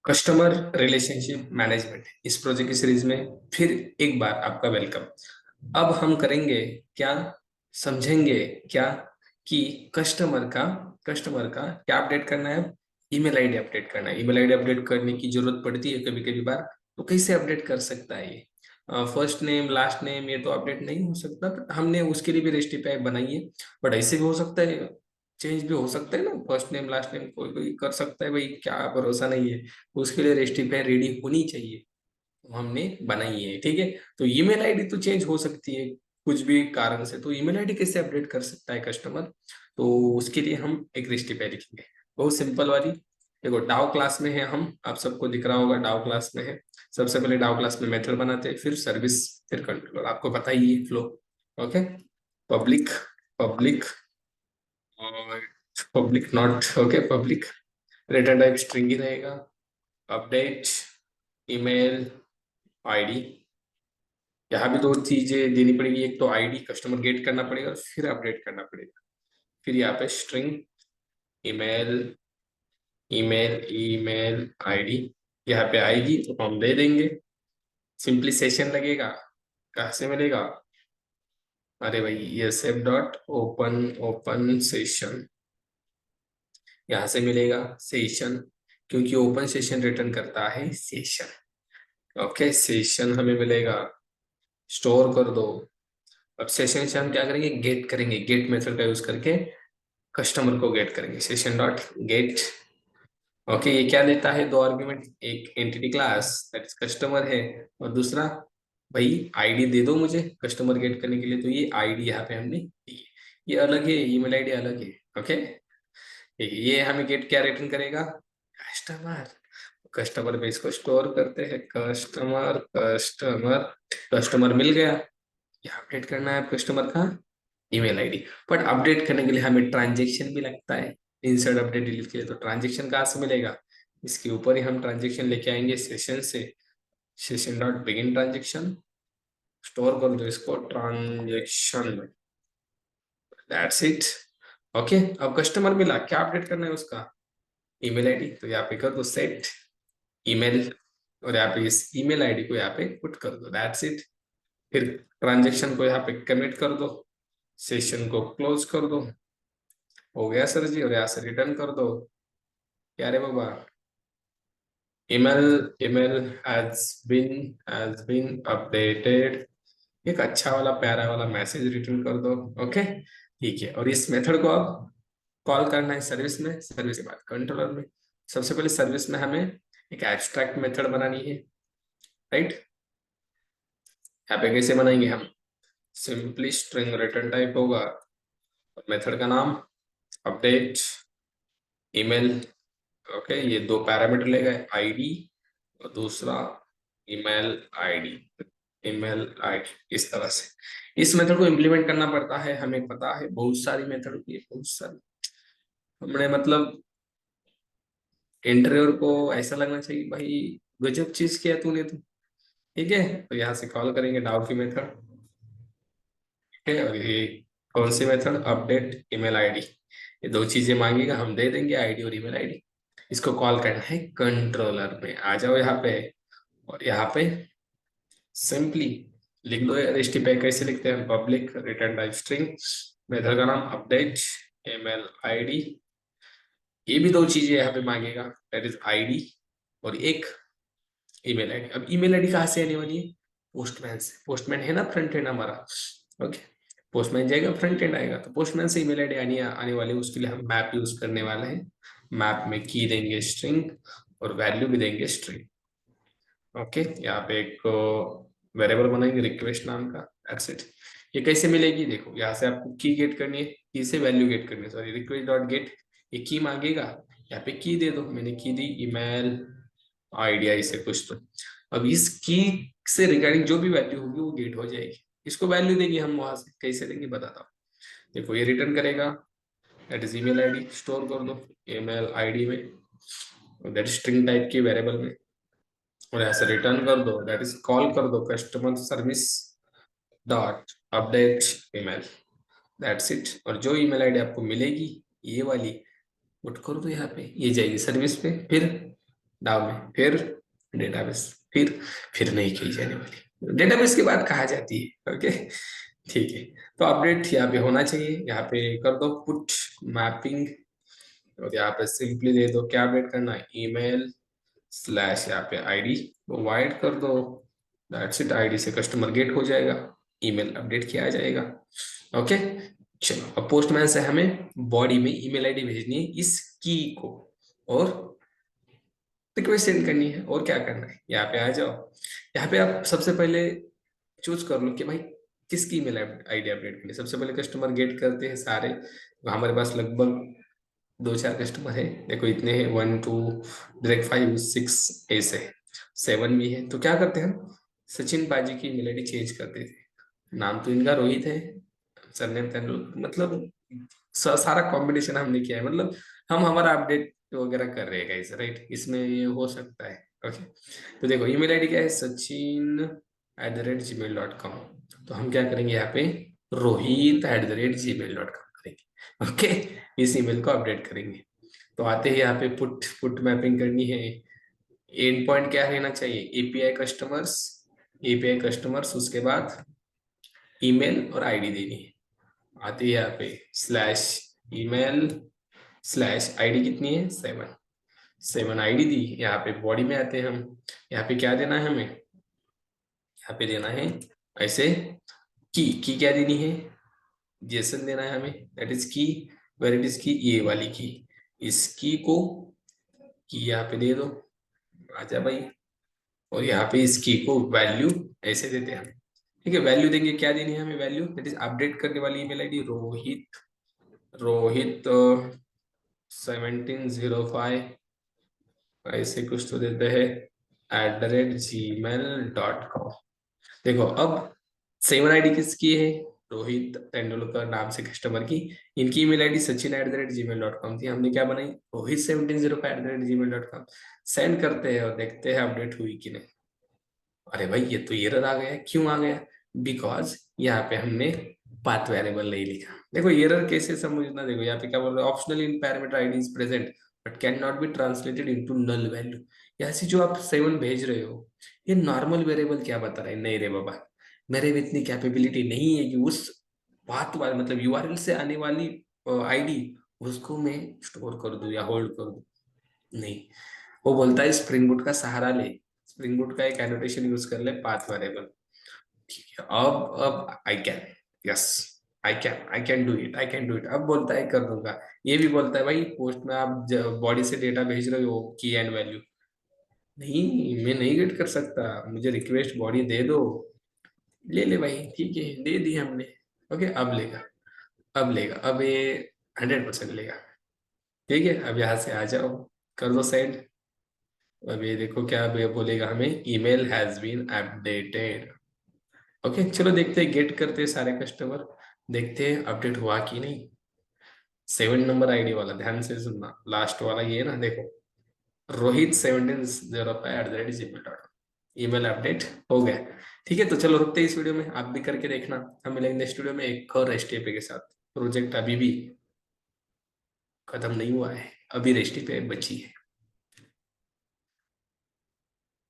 Customer relationship management इस project की series में फिर एक बार आपका वेलकम। अब हम करेंगे क्या, समझेंगे क्या कि कस्टमर का क्या अपडेट करना है। ईमेल आईडी अपडेट करना है। ईमेल आईडी अपडेट करने की जरूरत पड़ती है कभी कभी बार। तो कैसे अपडेट कर सकता है ये? फर्स्ट नेम लास्ट नेम ये तो अपडेट नहीं हो सकता, बट हमने उसके लिए भी रेस्टिफाई बनाई है। बट ऐसे भी हो सकता है, चेंज भी हो सकता है ना। फर्स्ट नेम लास्ट नेम कोई कोई कर सकता है भाई, क्या भरोसा नहीं है। उसके लिए रेस्टिफाई रेडी होनी चाहिए, तो हमने बनाई है। ठीक है, तो ईमेल आईडी तो चेंज हो सकती है कुछ भी कारण से। तो ईमेल आईडी कैसे अपडेट कर सकता है कस्टमर? तो उसके लिए हम एक रेस्टिफाई लिखेंगे, बहुत सिंपल वाली। देखो, डाउ क्लास में है हम, आप सबको दिख रहा होगा डाउ क्लास में है। सबसे पहले डाउ क्लास में मेथड बनाते हैं, फिर सर्विस, फिर कंट्रोलर। आपको पता ही है फ्लो। ओके, पब्लिक, पब्लिक और public not. Okay, public return type string ही रहेगा। अपडेट ईमेल आईडी, यहाँ भी दो चीजें देनी पड़ेगी। एक तो आईडी कस्टमर गेट करना पड़ेगा और फिर अपडेट करना पड़ेगा। फिर यहाँ पे string email, email email ID यहाँ पे आएगी तो हम दे देंगे। सिंपली सेशन लगेगा, कहाँ से मिलेगा? अरे भाई S F dot open, open session, यहाँ से मिलेगा सेशन, क्योंकि ओपन सेशन रिटर्न करता है सेशन। ओके, सेशन हमें मिलेगा, स्टोर कर दो। अब सेशन से हम क्या करेंगे? गेट करेंगे, गेट मेथड का यूज करके कस्टमर को गेट करेंगे। Session dot gate. ओके, ये क्या लेता है? दो आर्ग्यूमेंट, एक entity class that is customer है, और दूसरा भाई आईडी दे दो मुझे कस्टमर गेट करने के लिए। तो ये आईडी यहाँ पे हमने दी है। ये अलग है, ईमेल आईडी अलग है। ओके, ये हमें गेट क्या रिटर्न करेगा? कस्टमर। कस्टमर में इसको स्टोर करते हैं, कस्टमर कस्टमर कस्टमर मिल गया। ये अपडेट करना है कस्टमर का ईमेल आईडी। बट अपडेट करने के लिए हमें ट्रांजेक्शन भी लगता है, इंसर्ट अपडेट डिलीट के लिए। तो ट्रांजेक्शन कहाँ से मिलेगा? इसके ऊपर ही हम ट्रांजेक्शन लेके आएंगे सेशन से। Session dot begin transaction, store कर दो इसको ट्रांजेक्शन, दैट्स इट। ओके, अब कस्टमर मिला, क्या अपडेट करना है उसका? Email ID. तो यहाँ पे कर दो सेट ईमेल, और यहाँ पे इस ईमेल आईडी को यहाँ पे पुट कर दो, दैट्स इट। फिर ट्रांजेक्शन को यहाँ पे कमिट कर दो, सेशन को क्लोज कर दो। हो गया सर जी, और यहाँ से रिटर्न कर दो। क्या रे बाबा? Email, email has been updated. एक अच्छा वाला प्यारा वाला मैसेज रिटर्न कर दो। ओके, ठीक है। और इस मेथड को अब कॉल करना है सर्विस में, सर्विस के बाद कंट्रोलर में। सबसे पहले सर्विस में हमें एक एब्स्ट्रैक्ट मेथड बनानी है, राइट? यहाँ पे कैसे बनाएंगे हम? सिंपली स्ट्रिंग रिटर्न टाइप होगा, और मेथड का नाम अपडेट ईमेल। ओके, ये दो पैरामीटर लेगा, आईडी और दूसरा ईमेल आईडी। ईमेल आईडी इस तरह से इस मेथड को इम्प्लीमेंट करना पड़ता है। हमें पता है बहुत सारी मेथड होती है, बहुत सारी। हमने मतलब इंटरव्यूअर को ऐसा लगना चाहिए भाई गजब चीज किया तूने तो। ठीक है, तो यहाँ से कॉल करेंगे डाउ की मेथड। ठीक है, और ये कौन सी मेथड? Update email ID. ये दो चीजें मांगेगा, हम दे देंगे आईडी और ईमेल आईडी। इसको कॉल करना है कंट्रोलर में। आ जाओ यहाँ पे, और यहाँ पे सिंपली लिख दो यार HTTP कैसे लिखते हैं? Public return type string, method का नाम अपडेट ईमेल आईडी। ये भी दो चीजें यहाँ पे मांगेगा, दैट इज आईडी और एक ईमेल आईडी। अब ईमेल आईडी कहाँ से आने वाली है? पोस्टमैन से। पोस्टमैन है ना फ्रंट एंड हमारा। ओके, पोस्टमैन जाएगा फ्रंट एंड आएगा, तो पोस्टमैन से ईमेल आईडी आने वाली है। उसके लिए हम मैप यूज करने वाले हैं। मैप में की देंगे स्ट्रिंग और वैल्यू भी देंगे स्ट्रिंग। ओके, यहाँ पे एक वेरिएबल बनाएंगे रिक्वेस्ट नाम का, दैट्स इट। ये कैसे मिलेगी? देखो, यहाँ से आपको की गेट करनी है, की से वैल्यू गेट करनी है, सॉरी रिक्वेस्ट डॉट गेट। ये की मांगेगा, यहाँ पे की दे दो, मैंने की दी ईमेल आइडिया इसे कुछ। तो अब इस की से रिगार्डिंग जो भी वैल्यू होगी वो गेट हो जाएगी। इसको वैल्यू देंगे हम, वहां से कैसे देंगे बताता हूँ। देखो, ये रिटर्न करेगा that is email ID, store कर दो ईमेल आईडी में, दैट स्ट्रिंग टाइप की वेरिएबल में, और ऐसे रिटर्न कर दो, दैट इज कॉल कर दो customer service dot update email, that's it. और जो ईमेल आईडी आपको मिलेगी ये वाली, पुट कर दो यहाँ पे, ये जाएगी सर्विस पे। फिर डाउ में, फिर डेटाबेस, फिर नहीं की जाने वाली, डेटाबेस के बाद कहा जाती है। ओके, ठीक है। तो अपडेट यहाँ पे होना चाहिए, यहाँ पे कर दो पुट मैपिंग, और यहाँ पे सिंपली दे दो क्या अपडेट करना है, ईमेल स्लैश यहाँ पे आईडी प्रोवाइड कर दो, दैट्स इट। आईडी से कस्टमर गेट हो जाएगा, ईमेल अपडेट किया जाएगा। ओके, चलो अब पोस्टमैन से हमें बॉडी में ईमेल आईडी भेजनी है इस की को, और रिक्वेस्ट सेंड करनी है, और क्या करना है, यहाँ पे आ जाओ। यहाँ पे आप सबसे पहले चूज कर लो कि भाई किसकी ईमेल आईडी अपडेट करनी है। सबसे पहले कस्टमर गेट करते हैं सारे, हमारे पास लगभग 2-4 कस्टमर है, देखो इतने हैं, 1 2 डायरेक्ट 5 6 ऐसे, 7 भी है। तो क्या करते हैं हम, सचिन पाजी की ईमेल आईडी चेंज कर देते हैं। नाम तो इनका रोहित है, सरनेम तेंदुलकर, मतलब सारा कॉम्बिनेशन हमने किया है, मतलब हम हमारा अपडेट वगैरह कर रहे हैं गाइस, राइट, इसमें ये हो सकता है। ओके, तो देखो ईमेल आईडी क्या है, sachin@gmail.com। तो हम क्या करेंगे यहाँ पे, rohit@gmail.com करेंगे। ओके, इस ईमेल को अपडेट करेंगे। तो आते ही यहाँ पे पुट मैपिंग करनी है। एंड पॉइंट क्या रहना चाहिए, एपीआई कस्टमर्स, उसके बाद ईमेल और आईडी देनी है। आते ही यहाँ पे स्लैश ईमेल स्लैश आईडी कितनी है, 7 आईडी दी। यहाँ पे बॉडी में आते हैं हम, यहाँ पे क्या देना है हमें, यहाँ पे देना है ऐसे की क्या देनी है, जेसन देना है हमें, दैट इज की, वेर इट इज की, ये वाली की, इस की यहाँ पे दे दो, आजा भाई। और यहाँ पे इस की को वैल्यू ऐसे देते हैं हम, ठीक है। वैल्यू देंगे, क्या देनी है हमें वैल्यू, दैट इज अपडेट करने वाली ईमेल आईडी रोहित, रोहित 1705 ऐसे कुछ तो देते हैं @gmail.com। देखो अब 7 आईडी किसकी है, रोहित तेंदुलकर नाम से कस्टमर की, इनकी ईमेल आईडी sachin@gmail.com थी, हमने क्या बनाई, रोहित 1705@gmail.com। सेंड करते हैं और देखते हैं अपडेट हुई कि नहीं। अरे भाई ये तो एरर आ गया, क्यों आ गया, बिकॉज यहाँ पे हमने पाथ वेरिएबल नहीं लिखा। देखो एरर कैसे समझना, देखो यहाँ पे क्या बोल रहा है, optional in parameter ID is present but can not be translated into null value. यहाँ से जो आप 7 भेज रहे हो, ये नॉर्मल वेरिएबल क्या बता रहा है, नहीं रे बाबा, मेरे में इतनी कैपेबिलिटी नहीं है कि उस पाथ वाले मतलब यूआरएल से आने वाली आईडी उसको मैं स्टोर कर दूं या होल्ड कर दूं, नहीं। वो बोलता है स्प्रिंग बूट का सहारा ले, स्प्रिंग बूट का एक एनोटेशन यूज कर ले, पाथ वेरिएबल। ठीक है, अब I can, yes, I can do it, अब बोलता है कर दूंगा। ये भी बोलता है भाई पोस्ट में आप बॉडी से डेटा भेज रहे हो की एंड वैल्यू, नहीं मैं नहीं गेट कर सकता, मुझे रिक्वेस्ट बॉडी दे दो। ले ले भाई, ठीक है, दे दी हमने। ओके, अब लेगा, अब ये 100% लेगा। ठीक है, अब यहाँ से आ जाओ, कर दो सेंड। अब ये देखो क्या अब ये बोलेगा हमें, email has been updated. Okay, चलो देखते हैं, गेट करते हैं सारे कस्टमर, देखते हैं अपडेट हुआ कि नहीं। 7 नंबर आईडी वाला ध्यान से सुनना, लास्ट वाला ये ना, देखो रोहित 1705@gmail.com, ईमेल अपडेट हो गया। ठीक है, तो चलो रुकते हैं इस वीडियो में, आप भी करके देखना। हम मिलेंगे नेक्स्ट वीडियो में एक और रेस्ट के साथ। प्रोजेक्ट अभी भी खत्म नहीं हुआ है, अभी रेस्ट पे बची है।